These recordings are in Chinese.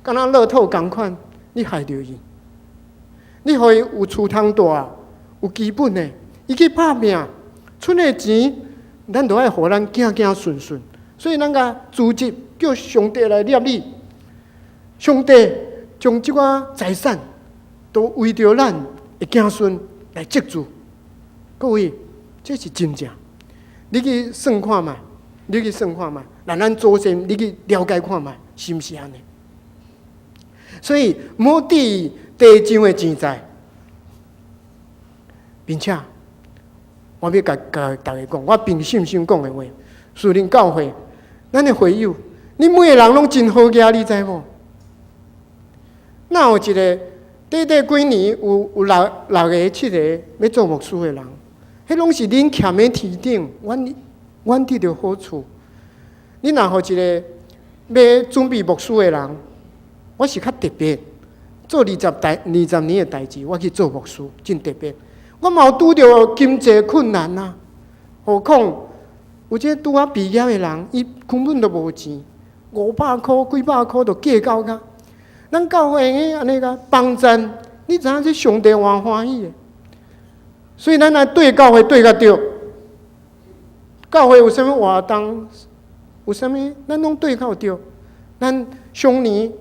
敢若乐透共款，你害着伊。你互伊有厝通住，有基本的，伊去拍拼，剩的钱，咱就爱互咱行行顺顺。所以咱甲组织叫上帝来立你，上帝将即个财产都为着咱的子孙来积住。各位，这是真正。你去算看卖，你去算看卖，让咱祖先你去了解看卖，是毋是安尼？所以唔好低地上的钱财，并且我要甲大家讲，我凭信心讲的话，属灵教会，咱的会友，你每个人拢真好个，你知无？哪有一个短几年有6个、7个要做牧师的人，迄拢是恁徛在天顶，阮得到好处。你若互一个要准备牧师的人，我是较特别，做20年的代志，我去做牧师，真特别。我嘛有拄着经济困难啊，何况有这拄啊毕业的人，伊根本都无钱，500块、几百块就计较甲。咱教会安尼个帮赞，你知影这上帝偌欢喜的？所以咱来对教会对甲对，教会有啥物活动，有啥物咱拢对较对。咱上年，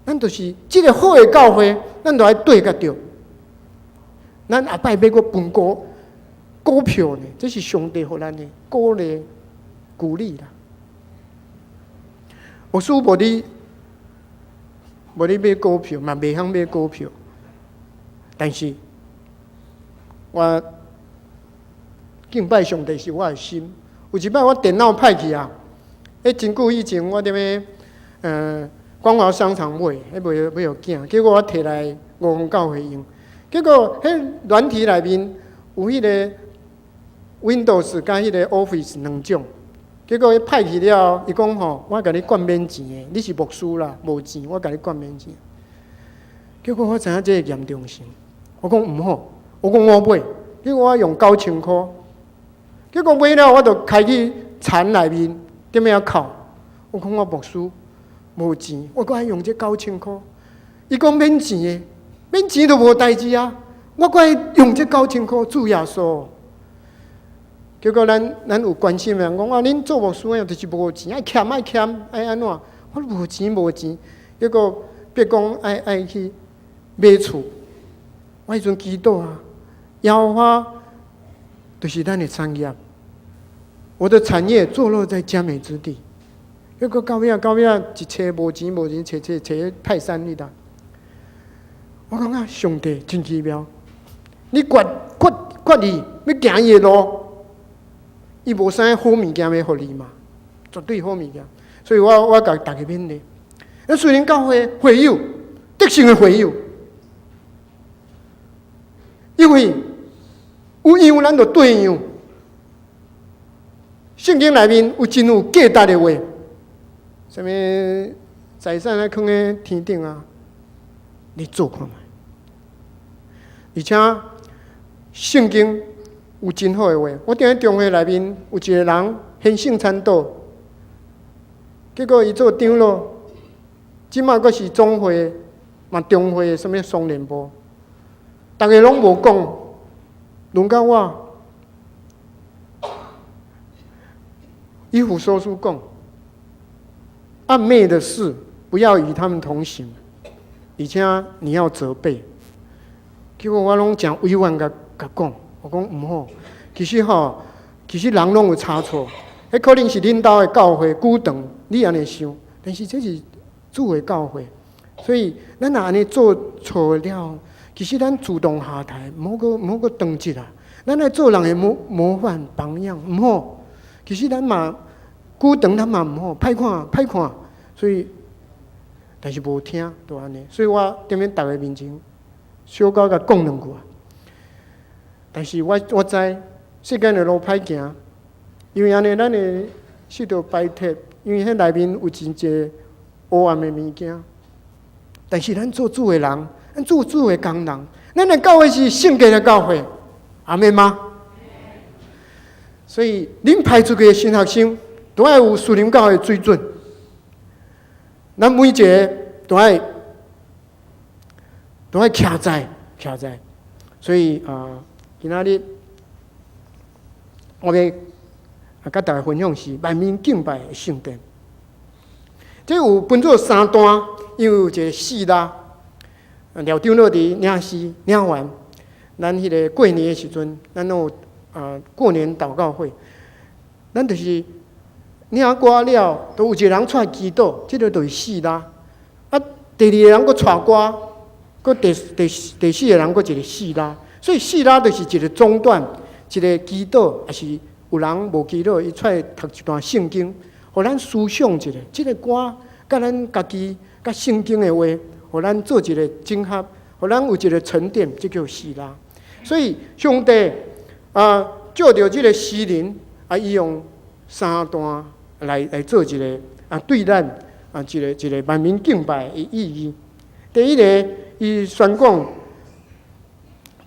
咱就是即个好的教会，咱就爱对甲对。咱下摆要阁分股票呢，这是上帝互咱的鼓励啦。牧师无你买股票，嘛袂晓买股票，但是我敬拜上帝是我的心。有一摆我电脑歹去啊，真久以前我踮光华商场买，买互囝，结果我摕来5分教会用。结果迄软体内面有迄个 Windows 甲迄个 Office 2种，结果伊歹去了，伊讲吼，我甲你管免钱的，你是牧师啦，无钱，我甲你管免钱。结果我知影这个严重性，我讲毋好，我讲我买，结果我用9000块，结果买了我就开去田内面踮遐哭，我讲我牧师无钱，我搁爱用这9000块，伊讲免钱的。免钱都无代志啊！我怪用这9000块主耶稣，结果咱有关心的人讲啊，恁做牧师的就是无钱，爱欠爱安怎？我无钱，结果别讲爱去买厝，我迄阵祈祷啊，摇花就是咱的产业，我的产业坐落在佳美之地。结果到尾一切无钱，找泰山里的。我感觉上帝真奇妙，你决意要行伊的路，伊无啥好物件要互你嘛，绝对好物件。所以我甲大家勉励，咱虽然教会会友，德性的会友，因为有样咱就对样。圣经内面有真有价值的话，什么财产啊放在天顶啊。你做看卖，而且圣经有真好的话。我伫中会内面有一个人很性参斗，结果伊做长老，即马阁是总会嘛中会的什么双联部，大家拢无讲，轮到我。以弗所书讲，暗昧的事不要与他们同行。而且你要责备，结果我拢讲委婉甲讲，我讲毋好。其实人拢有差错，迄可能是恁兜的教会久长，你安尼想，但是这是主的教会，所以咱若安尼做错了，其实咱主动下台，毋好个当击啊！咱来做人的模范榜样，毋好。其实咱嘛久长，咱嘛毋好，歹看，所以。但是无听，就安尼，所以我踮咧大家面前小可甲讲2句。但是我知世间的路歹行，因为安尼咱的受到摆脱，因为迄内面有真济黑暗的物件。但是咱做主的人，咱做主的工人，咱的教会是圣洁的教会，阿们吗？所以恁派出去的新学生都要有属灵教会的水准。咱每一个都爱徛在。所以今仔日我要甲大家分享是万民敬拜的圣殿。这有分做3段，有一个4啦。廖长老伫领诗领完，咱迄个过年的时阵，咱有过年祷告会，咱就是领歌了，都有一个人出来祈祷，这个就是4啦。第2个人佫带歌，佫第4个人佫一个4啦。所以4啦就是一个中断，一个祈祷，也是有人无祈祷，伊出来读一段圣经，互咱思想一下，这个歌甲咱家己甲圣经的话，互咱做一个整合，互咱有一个沉淀，这叫4啦。所以上帝照着这个诗人伊用3段来做一个对咱一个万民敬拜的意义。第1个，伊宣讲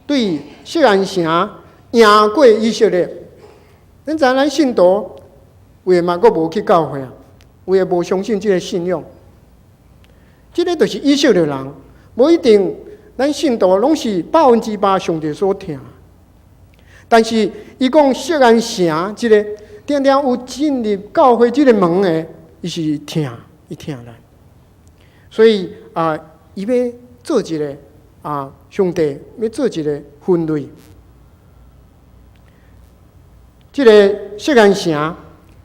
对锡安城赢过以色列。咱知影咱信徒有诶嘛佫无去教会啊，有诶无相信这个信仰。这个就是以色列人，无一定咱信徒拢是100%上帝所听。但是伊讲锡安城这个定定有进入教会这个门的，伊是伊听咱。所以伊要做一个上帝要做一个分类。这个锡安城，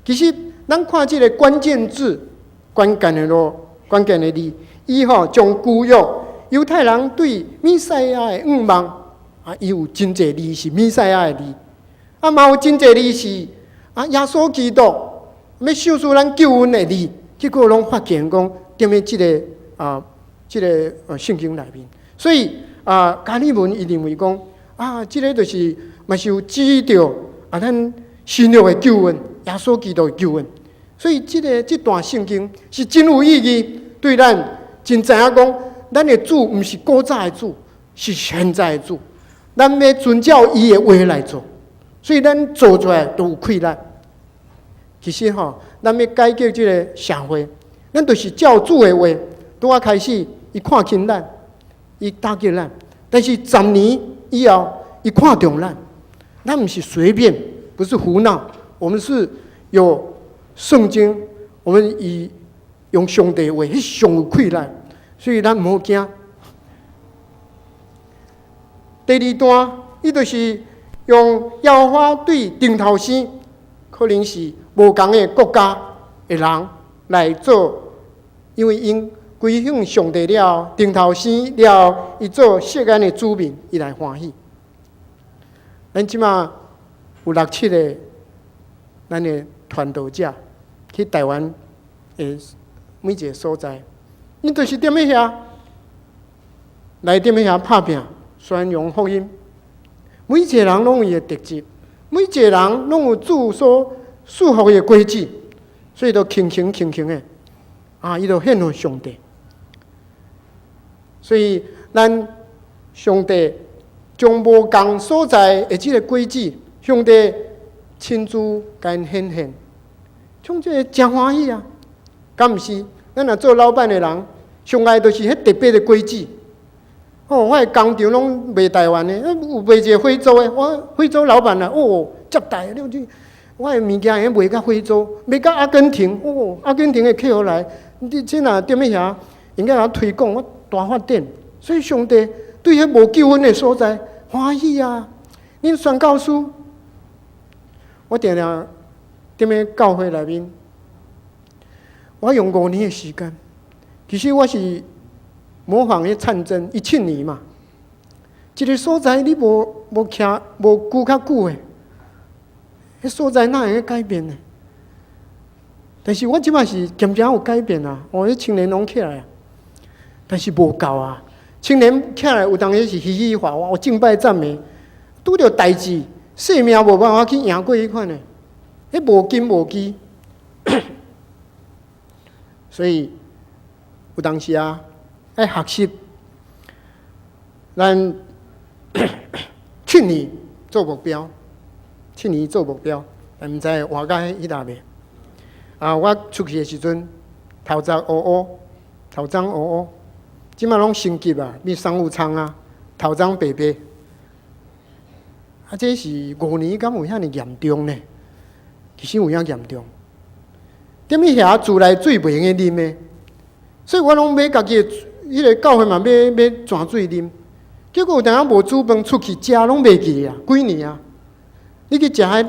其实咱看这个关键字、关键的字，伊将旧约犹太人对弥赛亚的愿望伊有真侪字是弥赛亚的字，嘛有真侪字是耶稣基督要受出咱救恩的字，结果拢发现讲踮咧这个圣经内面。所以加尔文伊认为讲这个就是嘛是有指着咱新约的救恩，耶稣基督的救恩。所以这段圣经是真有意义，对咱真知影讲，咱的主毋是古早的主，是现在的主。咱要遵照伊的话来做，所以咱做出来都有困难。其实咱要改革这个社会，咱就是照主的话，拄啊开始，伊看轻咱，伊打击咱，但是10年以后，伊看重咱。咱毋是随便，不是胡闹，我们是有圣经，我们用上帝的话，迄上有困难，所以咱毋好惊。第2段，伊就是用耶和华对顶头生，可能是无同的国家的人来做，因为因归向上帝了，顶头生了，伊做锡安的子民，伊来欢喜。咱即马有6、7个咱的传道者去台湾的每一个所在，因就是踮咧遐，来踮咧遐拍拼。宣扬福音，每一个人拢有伊的特质，每一个人拢有主所束缚的规矩，所以都轻轻的，伊就献互上帝。所以咱上帝将无共所在的这个规矩，上帝亲自甲因显现，像这个真欢喜啊！敢毋是？咱若做老板的人，上爱就是迄特别的规矩。我的工厂拢卖台湾的，有卖一个非洲的，我非洲老板啊，接待了就，我的物件也卖到非洲，卖到阿根廷，阿根廷的客户来，你这若踮咧遐，应该甲推广，我大发展。所以上帝对迄无救恩的所在欢喜啊！恁宣教师，我定定踮咧教会内面，我用5年的时间，其实我是。模仿迄灿真17年嘛，一个所在你无徛无久较久诶，迄所在哪会改变呢？但是我即摆是渐渐有改变啊，迄青年拢起来啊，但是无够啊。青年起来有当时是嘻嘻哈哈，敬拜赞美，拄着代志，性命无办法去赢过迄款诶，迄无根无基，所以有当时啊。爱学习，咱7年做目标，7年做目标，但毋知活到迄搭未？我出去的时阵，头壳乌乌，头鬃乌乌，即马拢升级啊，变商务舱啊，头鬃白白。啊，这是5年，敢有遐尼严重呢？其实有影严重。踮咧遐厝内水袂用啉的，所以我拢买家己的迄个教会嘛，买泉水啉。结果有当无煮饭出去食，拢袂记啊，几年啊！你去食迄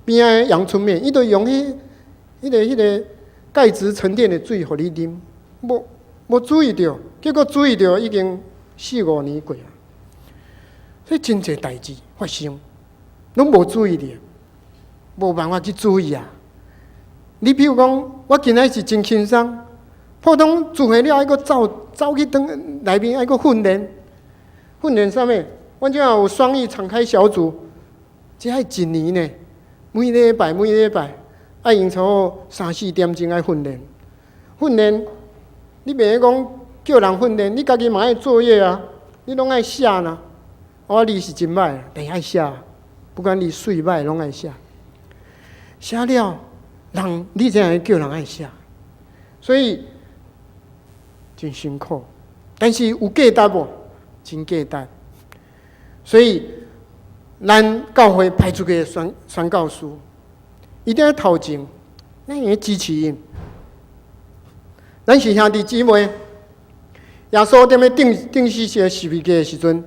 边仔阳春面，伊都用迄个钙质沉淀的水互你啉，无注意到，结果注意到已经4、5年过啊。所以真侪代志发生，拢无注意的，无办法去注意啊。你比如讲，我今仔是真轻松，普通做会了，还佫走去当内面，还佫训练啥物？阮即有双语敞开小组，这还1年呢，每礼拜爱用差不多3、4点钟来训练。你袂讲叫人训练，你家己嘛爱作业啊，你拢爱写呐。我字是真歹，但爱写，不管你水歹，拢爱写。写了，人你这样叫人爱写，所以真辛苦。但是有价值无？真价值。所以咱教会派出去的宣教师，一定要头前，咱要支持因。咱是兄弟姊妹。耶稣踮咧定死时十字架的时阵，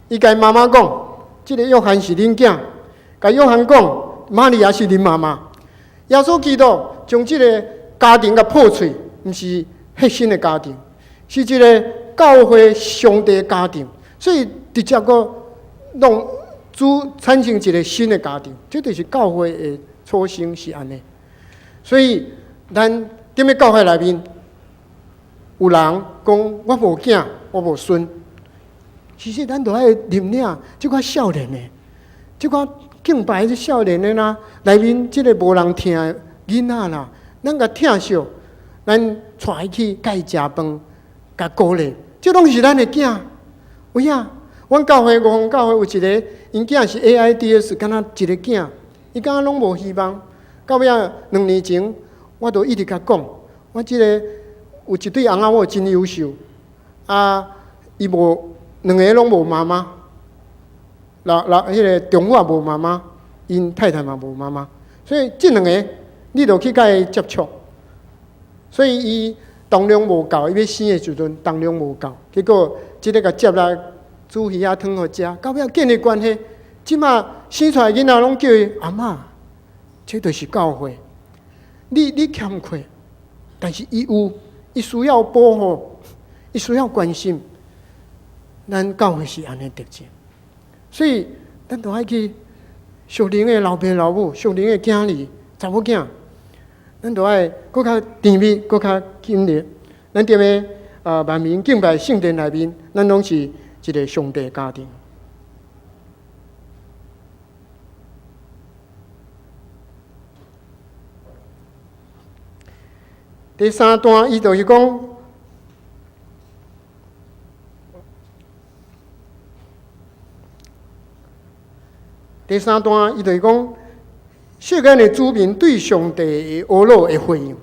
伊甲妈妈讲：“这个约翰是恁囝。”甲约翰讲：“玛利亚是恁妈妈。”耶稣基督将这个家庭甲破碎，毋是核心的家庭，是一个教会上帝的家庭，所以直接个弄产生一个新的家庭，这就是教会的初心是安尼。所以咱踮咧教会内面，有人讲我无囝，我无孙，其实咱都爱认领即款少年的，即款敬拜即少年的啦，内面即个无人听的囡仔啦，咱甲疼惜，咱带伊去甲伊食饭，甲鼓励，这拢是咱的囝。有影，阮教会5教会有一个，因囝是 AIDS， 敢若一个囝，伊敢若拢无希望。到尾2年前，我都一直甲讲，我即个有一对翁仔某真优秀，啊，伊无2个拢无妈妈，迄个丈夫也无妈妈，因太太嘛无妈妈，所以这2个你著去甲伊接触，所以伊重量无够，伊要生的时阵重量无够，结果即个甲接来煮鱼仔汤互食，到尾建立关系，即马生出来囡仔拢叫伊阿嬷，这就是教会。你欠缺，但是伊有，伊需要保护，伊需要关心。咱教会是安尼特质，所以咱都爱去属灵的老爸老母、属灵的囝儿、查某囝，咱都爱搁较甜蜜、搁较紧密。咱踮咧万民敬拜圣殿内面，咱拢是一个上帝家庭。第3段，伊就是讲，伊就是讲，世间的子民对上帝的恶路的回应。